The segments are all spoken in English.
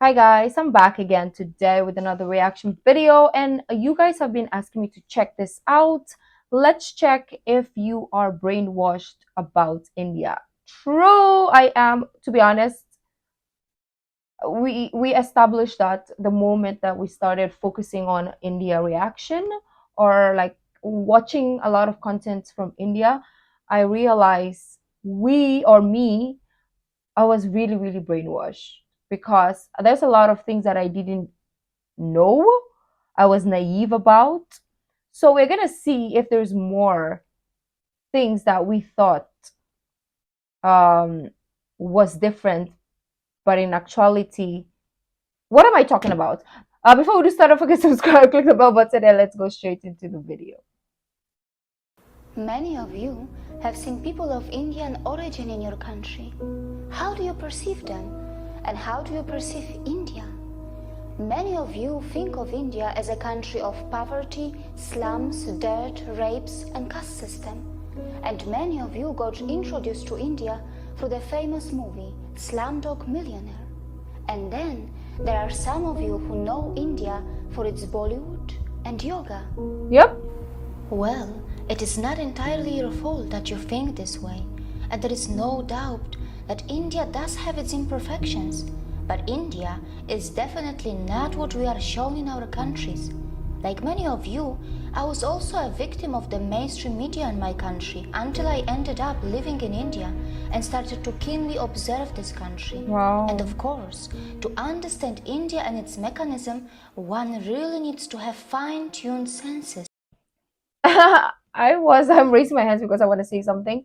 Hi guys, I'm back again today with another reaction video, and you guys have been asking me to check this out. Let's check if you are brainwashed about India. True, I am. To be honest, we established that the moment that we started focusing on India reaction or like watching a lot of content from India, I realized we or me I was really brainwashed because there's a lot of things that I didn't know, I was naive about. So we're gonna see if there's more things that we thought um, was different, but in actuality, what am I talking about? Before we do start, don't forget to subscribe, click the bell button, and let's go straight into the video. Many of you have seen people of Indian origin in your country. How do you perceive them? And how do you perceive India? Many of you think of India as a country of poverty, slums, dirt, rapes, and caste system. And many of you got introduced to India through the famous movie Slumdog Millionaire. And then there are some of you who know India for its Bollywood and yoga. Yep. Well, it is not entirely your fault that you think this way, and there is no doubt that India does have its imperfections, but India is definitely not what we are shown in our countries. Like many of you, I was also a victim of the mainstream media in my country until I ended up living in India and started to keenly observe this country. Wow. And of course, to understand India and its mechanism, one really needs to have fine-tuned senses. I'm raising my hands because I want to say something.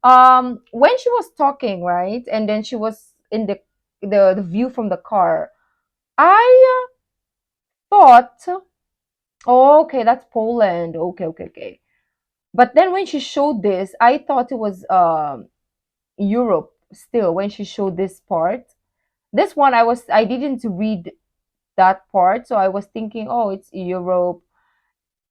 When she was talking, right, and then she was in the view from the car, I thought, oh, okay, that's Poland. Okay. But then when she showed this, I thought it was Europe still when she showed this part. This one I didn't read that part, so I was thinking, oh, it's Europe.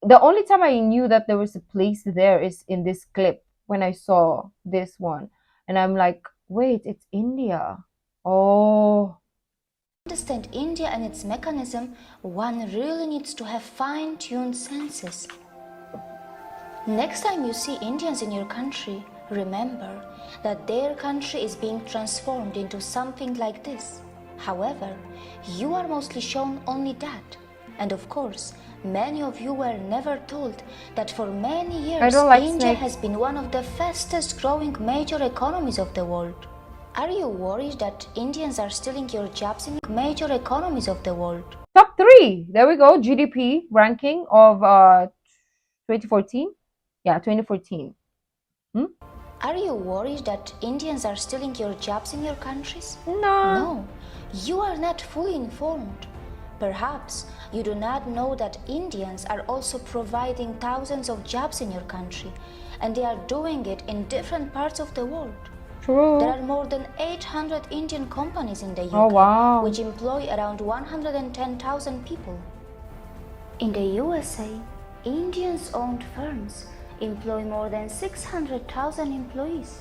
The only time I knew that there was a place there is in this clip when I saw this one. And I'm like, wait, it's India. Oh. Understand India and its mechanism, one really needs to have fine-tuned senses. Next time you see Indians in your country, remember that their country is being transformed into something like this. However, you are mostly shown only that. And of course, many of you were never told that for many years India has been one of the fastest growing major economies of the world. Are you worried that Indians are stealing your jobs in major economies of the world? Top 3. There we go. GDP ranking of 2014. Yeah, 2014. Are you worried that Indians are stealing your jobs in your countries? No. No, you are not fully informed. Perhaps you do not know that Indians are also providing thousands of jobs in your country, and they are doing it in different parts of the world. True. There are more than 800 Indian companies in the UK, which employ around 110,000 people. In the USA, Indians-owned firms employ more than 600,000 employees.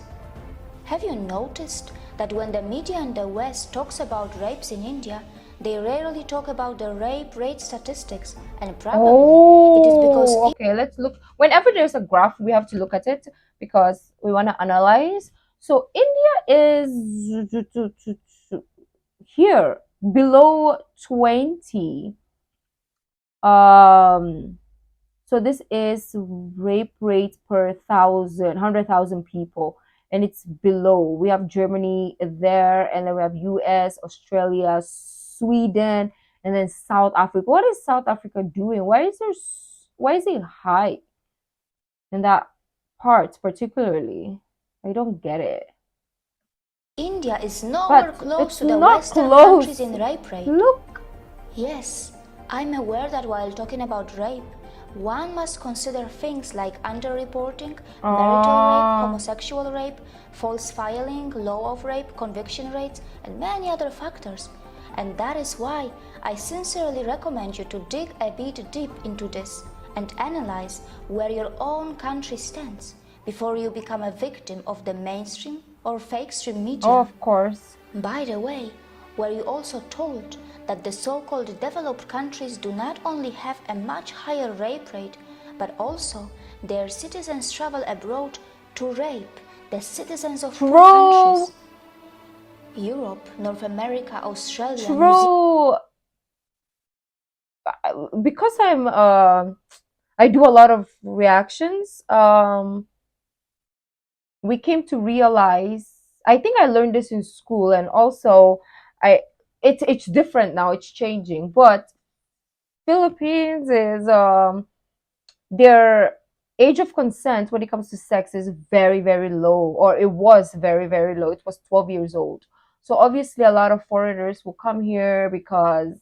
Have you noticed that when the media in the West talks about rapes in India, they rarely talk about the rape rate statistics, and probably it is because... Okay, let's look. Whenever there's a graph, we have to look at it because we want to analyze. So India is here below 20. So this is rape rate per 100,000 people, and it's below. We have Germany there, and then we have US, Australia, Sweden, and then South Africa. What is South Africa doing? Why is it high in that part particularly? I don't get it. India is nowhere close to the Western countries in rape rate. Look. Yes, I'm aware that while talking about rape, one must consider things like underreporting, marital rape, homosexual rape, false filing, law of rape, conviction rates, and many other factors. And that is why I sincerely recommend you to dig a bit deep into this and analyze where your own country stands before you become a victim of the mainstream or fake stream media. Oh, of course. By the way, Were you also told that the so-called developed countries do not only have a much higher rape rate, but also their citizens travel abroad to rape the citizens of poor True, countries? Europe, North America, Australia, New Zealand. true. Because I do a lot of reactions. We came to realize. I think I learned this in school, and also I it's different now. It's changing, but Philippines is their age of consent when it comes to sex is very very low, or it was very very low. It was 12 years old. So obviously a lot of foreigners will come here because,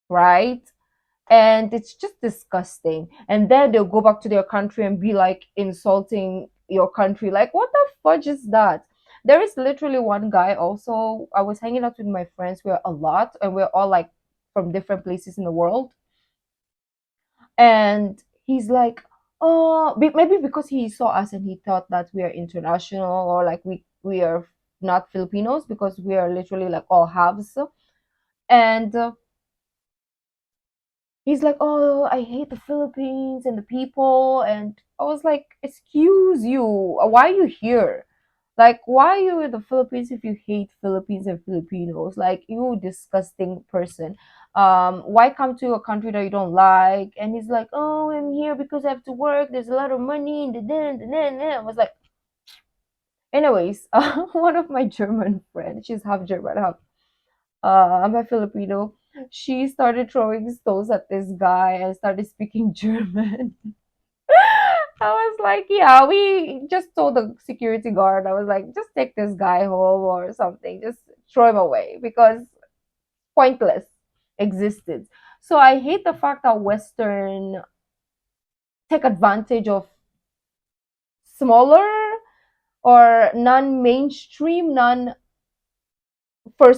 right, and it's just disgusting, and then they'll go back to their country and be like insulting your country, like what the fudge is that. There is literally one guy also. I was hanging out with my friends. We're a lot, and we're all like from different places in the world, and he's like, oh, maybe because he saw us and he thought that we are international, or like we are not Filipinos, because we are literally like all halves. And he's like, oh, I hate the Philippines and the people. And I was like, excuse you, why are you here? Like, why are you in the Philippines if you hate Philippines and Filipinos? Like, you disgusting person. Why come to a country that you don't like? And he's like, oh, I'm here because I have to work. There's a lot of money. And I was like, anyways, one of my German friends, she's half German, half I'm a Filipino. She started throwing stones at this guy and started speaking German. I was like, yeah, we just told the security guard, I was like, just take this guy home or something, just throw him away because pointless existence. So I hate the fact that Western take advantage of smaller or non-mainstream, non-first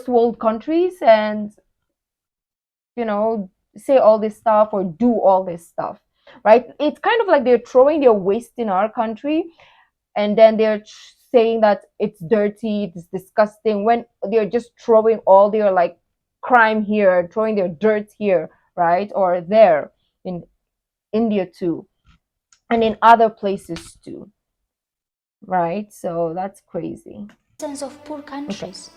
world countries, and say all this stuff or do all this stuff, right? It's kind of like they're throwing their waste in our country, and then they're saying that it's dirty, it's disgusting, when they're just throwing all their like crime here, throwing their dirt here, right? Or there in India too, and in other places too, right? So that's crazy. Citizens of poor Okay. countries.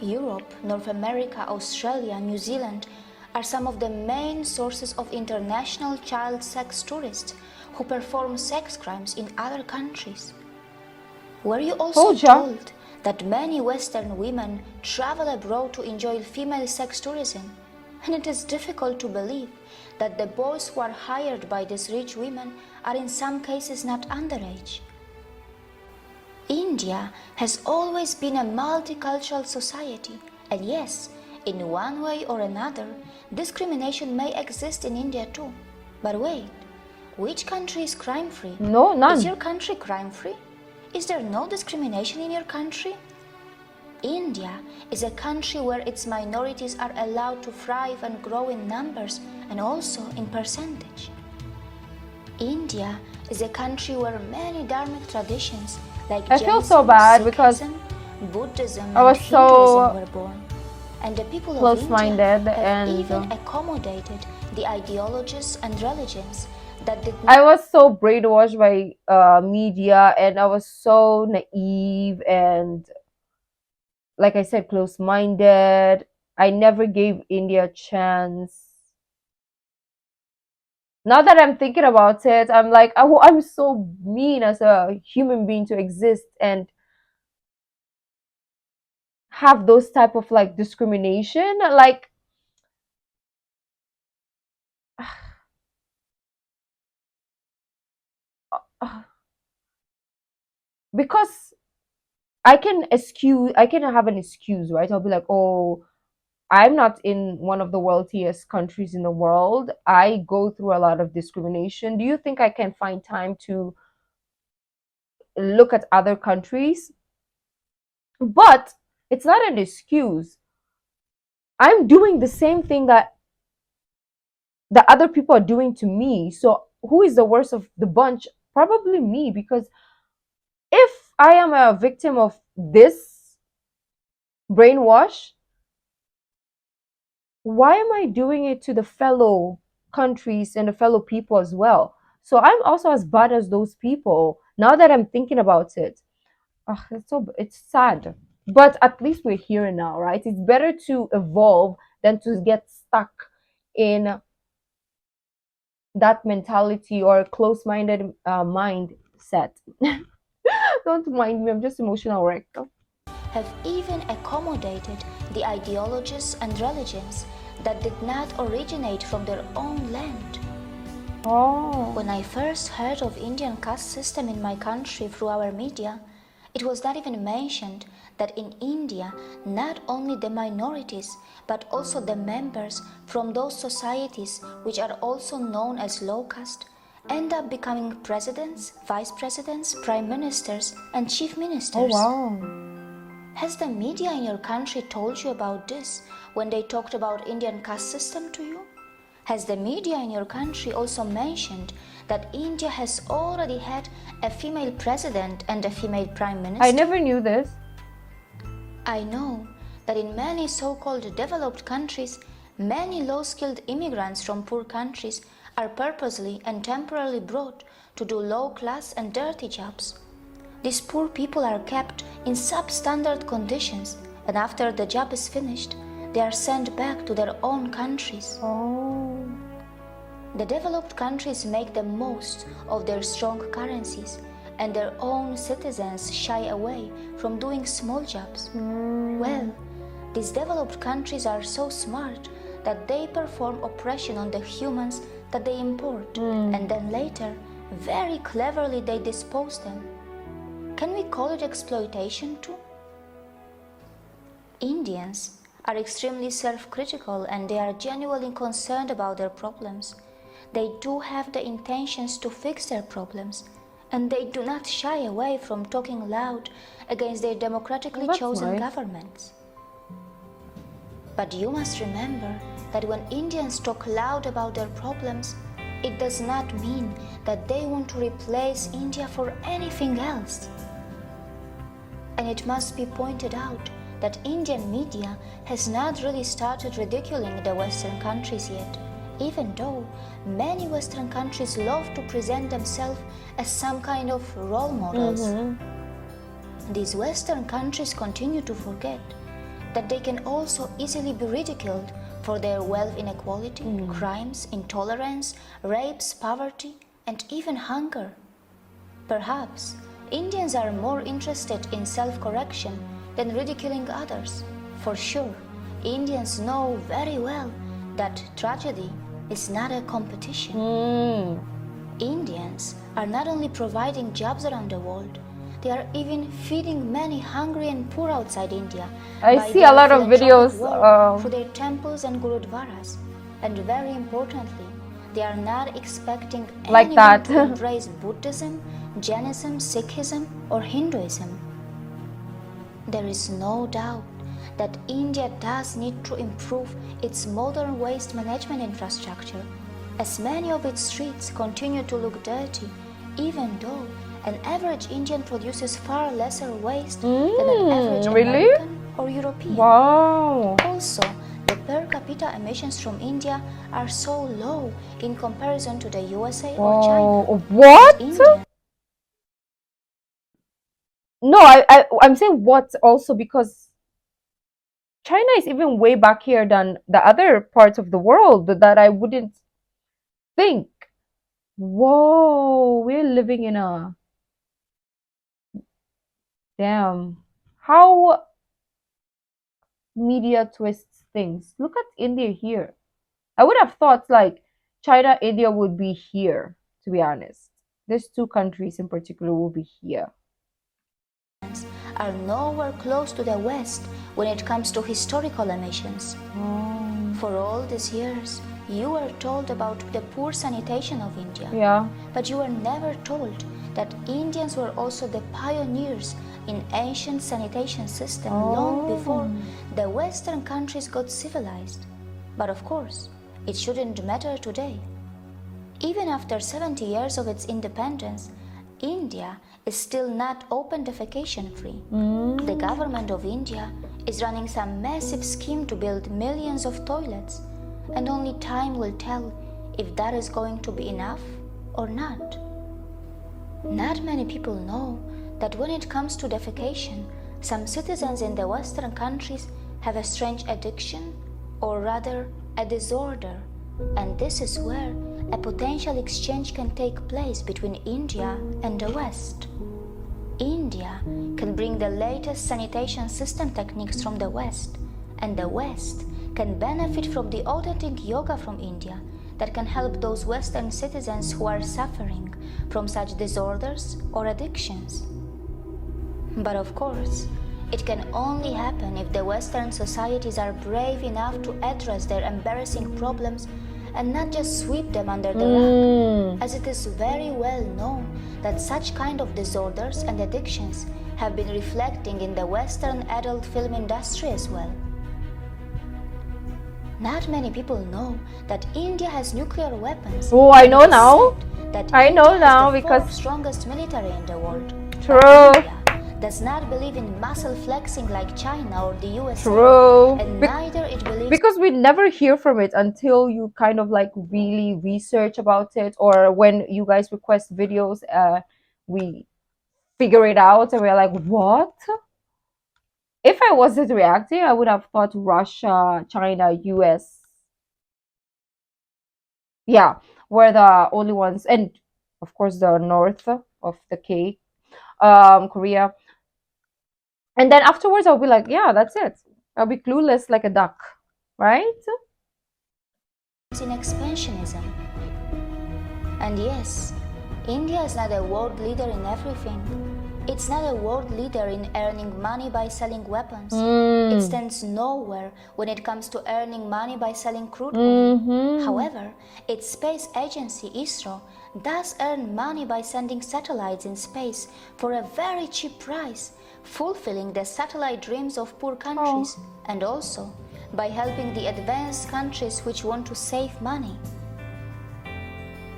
Europe, North America, Australia, New Zealand are some of the main sources of international child sex tourists who perform sex crimes in other countries. Were you also Told ya. told that many Western women travel abroad to enjoy female sex tourism? And it is difficult to believe that the boys who are hired by these rich women are in some cases not underage. India has always been a multicultural society, and yes, in one way or another, discrimination may exist in India too. But wait, which country is crime-free? No, Is none. your country crime-free? Is there no discrimination in your country? India is a country where its minorities are allowed to thrive and grow in numbers and also in percentage. India is a country where many dharmic traditions like I feel so Jainism, bad because Sikhism, Buddhism, I and was Hinduism so were born. And the people of India close-minded, have and even accommodated the ideologies and religions that did not. I was so brainwashed by media, and I was so naive and, like I said, close-minded. I never gave India a chance. Now that I'm thinking about it, I'm like, oh, I'm so mean as a human being to exist and have those type of like discrimination, like because I can have an excuse, right? I'll be like, oh, I'm not in one of the wealthiest countries in the world. I go through a lot of discrimination. Do you think I can find time to look at other countries? But it's not an excuse. I'm doing the same thing that the other people are doing to me. So who is the worst of the bunch? Probably me, because if I am a victim of this, brainwash, why am I doing it to the fellow countries and the fellow people as well? So I'm also as bad as those people now that I'm thinking about it. It's sad, but at least we're here now, right? It's better to evolve than to get stuck in that mentality or close-minded mindset. Don't mind me, I'm just emotional wreck. have even accommodated the ideologies and religions that did not originate from their own land. Oh, When I first heard of Indian caste system in my country through our media, it was not even mentioned that in India, not only the minorities, but also the members from those societies which are also known as low caste, end up becoming presidents, vice presidents, prime ministers, and chief oh ministers. wow. Has the media in your country told you about this when they talked about Indian caste system to you? Has the media in your country also mentioned that India has already had a female president and a female prime minister? I never knew this. I know that in many so-called developed countries, many low-skilled immigrants from poor countries are purposely and temporarily brought to do low-class and dirty jobs. These poor people are kept in substandard conditions, and after the job is finished, they are sent back to their own countries. Oh. The developed countries make the most of their strong currencies, and their own citizens shy away from doing small jobs. Well, these developed countries are so smart that they perform oppression on the humans that they import, and then later, very cleverly they dispose them. Can we call it exploitation too? Indians are extremely self-critical and they are genuinely concerned about their problems. They do have the intentions to fix their problems, and they do not shy away from talking loud against their democratically That's chosen nice. governments. But you must remember that when Indians talk loud about their problems, it does not mean that they want to replace India for anything else. And it must be pointed out that Indian media has not really started ridiculing the Western countries yet, even though many Western countries love to present themselves as some kind of role models. These Western countries continue to forget that they can also easily be ridiculed for their wealth inequality, crimes, intolerance, rapes, poverty, and even hunger. Perhaps Indians are more interested in self-correction than ridiculing others. For sure, Indians know very well that tragedy is not a competition. Indians are not only providing jobs around the world, they are even feeding many hungry and poor outside India. I see a lot of videos through their temples and gurudwaras. And very importantly, they are not expecting like anyone that. to embrace Buddhism, Jainism, Sikhism, or Hinduism. There is no doubt that India does need to improve its modern waste management infrastructure, as many of its streets continue to look dirty, even though an average Indian produces far lesser waste than an average American or European. Wow. Also, the per capita emissions from India are so low in comparison to the USA or China. What? India No, I'm saying what also because China is even way back here than the other parts of the world that I wouldn't think. Whoa, we're living in a damn. How media twists things. Look at India here. I would have thought like China, India would be here, to be honest. These two countries in particular will be here. are nowhere close to the West when it comes to historical emissions. For all these years, you were told about the poor sanitation of India. Yeah. But you were never told that Indians were also the pioneers in ancient sanitation system long before the Western countries got civilized. But of course, it shouldn't matter today. Even after 70 years of its independence, India is still not open defecation free. The Mm. government of India is running some massive scheme to build millions of toilets, and only time will tell if that is going to be enough or not. Not many people know that when it comes to defecation, some citizens in the Western countries have a strange addiction, or rather, a disorder, and this is where a potential exchange can take place between India and the West. India can bring the latest sanitation system techniques from the West, and the West can benefit from the authentic yoga from India that can help those Western citizens who are suffering from such disorders or addictions. But of course, it can only happen if the Western societies are brave enough to address their embarrassing problems and not just sweep them under the rug, as it is very well known that such kind of disorders and addictions have been reflecting in the Western adult film industry as well. Not many people know that India has nuclear weapons. Oh, I and know it is now. said that I India know has now the fourth because strongest military in the world. But true, India does not believe in muscle flexing like China or the USA, true. and neither it believes Because we never hear from it until you kind of like really research about it, or when you guys request videos, we figure it out and we're like, what? If I wasn't reacting, I would have thought Russia, China, US, yeah, were the only ones, and of course the north of the cake, Korea. And then afterwards, I'll be like, yeah, that's it. I'll be clueless like a duck, right? in expansionism. And yes, India is not a world leader in everything. It's not a world leader in earning money by selling weapons. It Mm. stands nowhere when it comes to earning money by selling crude oil. Mm-hmm. However, its space agency ISRO does earn money by sending satellites in space for a very cheap price, fulfilling the satellite dreams of poor Oh, countries, and also by helping the advanced countries which want to save money.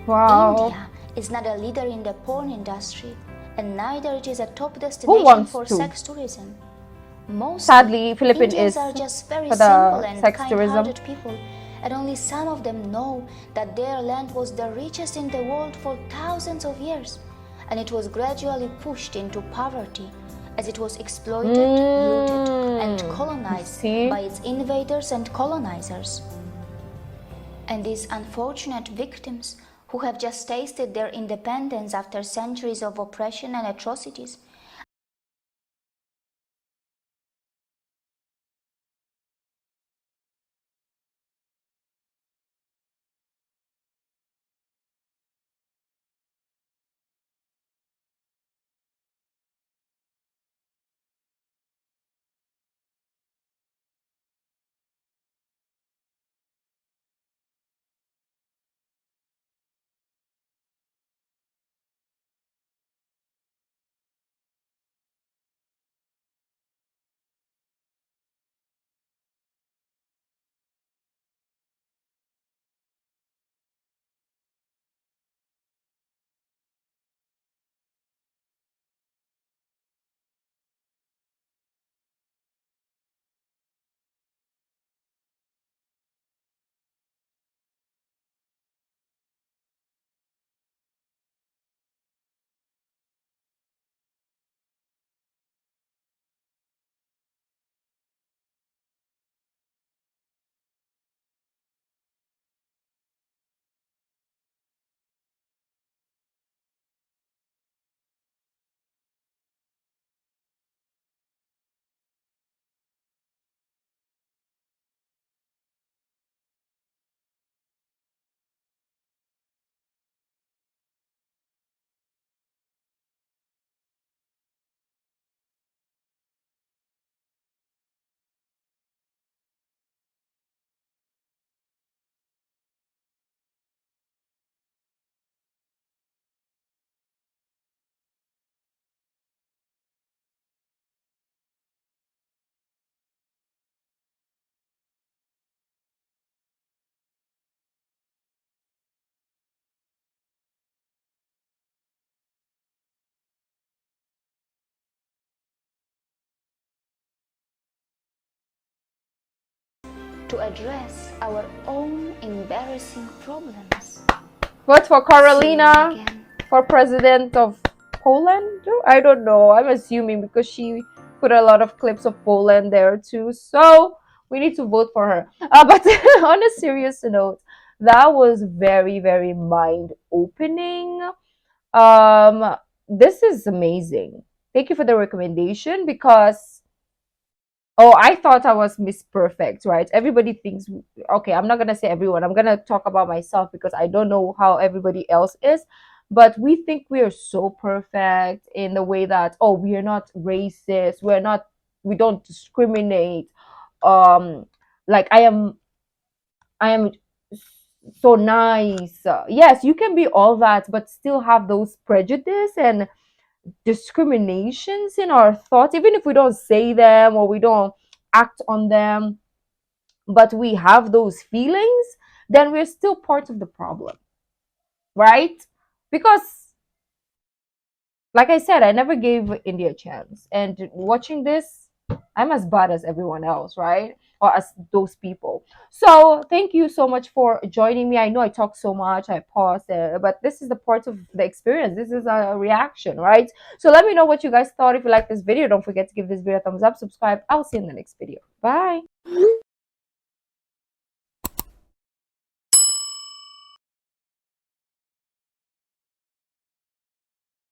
wow. India is not a leader in the porn industry, and neither it is a top Who destination wants for to? sex tourism. Mostly, Sadly, Philippine Indians is are just very for simple the and sex tourism. kind-hearted people, and only some of them know that their land was the richest in the world for thousands of years, and it was gradually pushed into poverty as it was exploited, looted, and You colonized see? by its invaders and colonizers. And these unfortunate victims who have just tasted their independence after centuries of oppression and atrocities to address our own embarrassing problems. Vote for See you Karolina again. for president of Poland? I don't know. I'm assuming because she put a lot of clips of Poland there too. So we need to vote for her. But on a serious note, that was very, very mind opening. Um, this is amazing. Thank you for the recommendation because oh, I thought I was Miss Perfect, right? Everybody thinks, okay, I'm not going to say everyone. I'm going to talk about myself because I don't know how everybody else is. But we think we are so perfect in the way that, oh, we are not racist. We don't discriminate. Um, like I am so nice. Yes, you can be all that, but still have those prejudice and discriminations in our thoughts, even if we don't say them or we don't act on them, but we have those feelings, then we're still part of the problem, right? Because, like I said, I never gave India a chance. And watching this, I'm as bad as everyone else, right? Or as those people. So, thank you so much for joining me. I know I talk so much, I pause, but this is the part of the experience. This is a reaction, right? So, let me know what you guys thought. If you like this video, don't forget to give this video a thumbs up, subscribe. I'll see you in the next video. Bye.